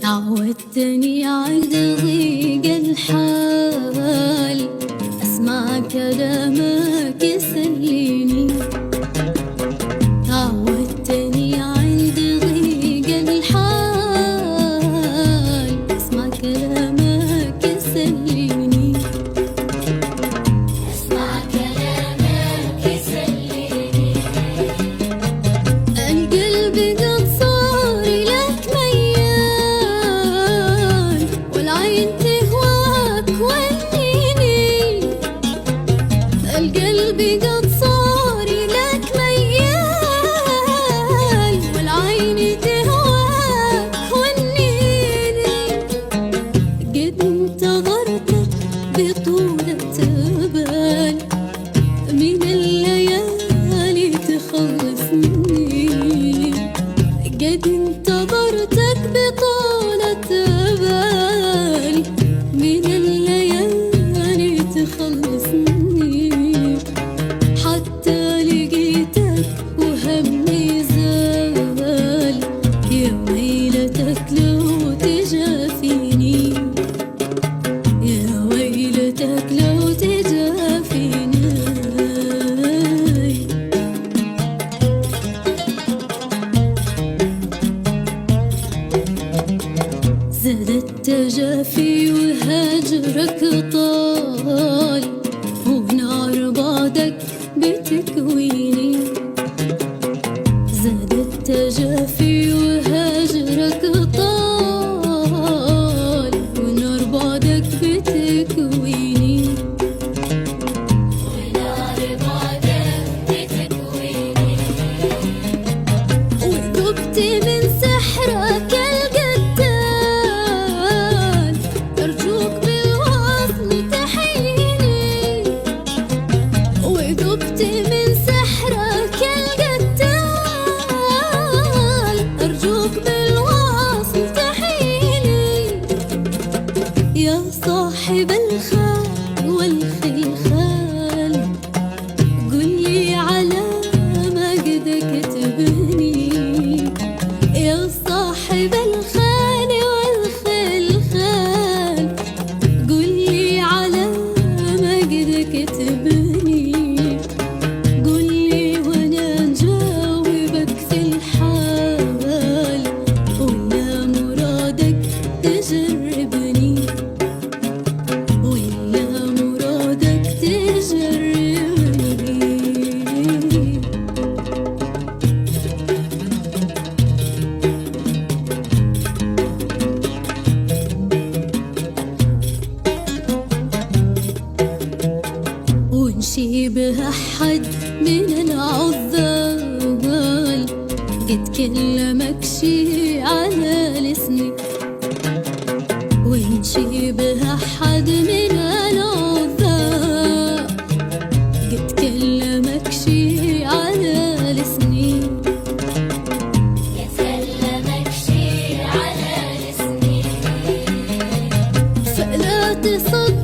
عودتني عند ضيق الحال أسمع كلامك يسليني. عودتني عند ضيق الحال أسمع كلامك يسليني. أسمع كلامك يسليني. القلب قد صار لك ميال والعين تهواك والنيني. القلب قد صار لك ميال والعين تهواك والنيني. قد انتظرتك بطولة بال من الليالي تخلصني. قد انتظرتك بطولة بال من الليالي تخلصني. حتى لقيتك وهمي زال. يا ويلتك لو تجافيني. يا ويلتك لو تجافيني. زاد التجافي وهجرك طال ونار بعدك بتكويني. زاد التجافي وهجرك طال ونار بعدك بتكويني. ونار بعدك بتكويني. وذبت من سحرك القتال أرجوك بالوصل تحييني. وذبت من سحرك القتال أرجوك بالوصل تحييني. يا صاحب الخال والخلخال قولي على ما قد كتبني. يا صاحب الخال والخلخال قولي على ما قد كتبني. قولي وانا نجاوبك في الحال ولا مرادك تجربني. ولا مرادك تجربني. ونشيبه أحد من العذال قد كلمك شي على لسني. ونشيبه أحد من العذال قد كلمك شي على لسني. كلمك شي على لسني. فلا تصدق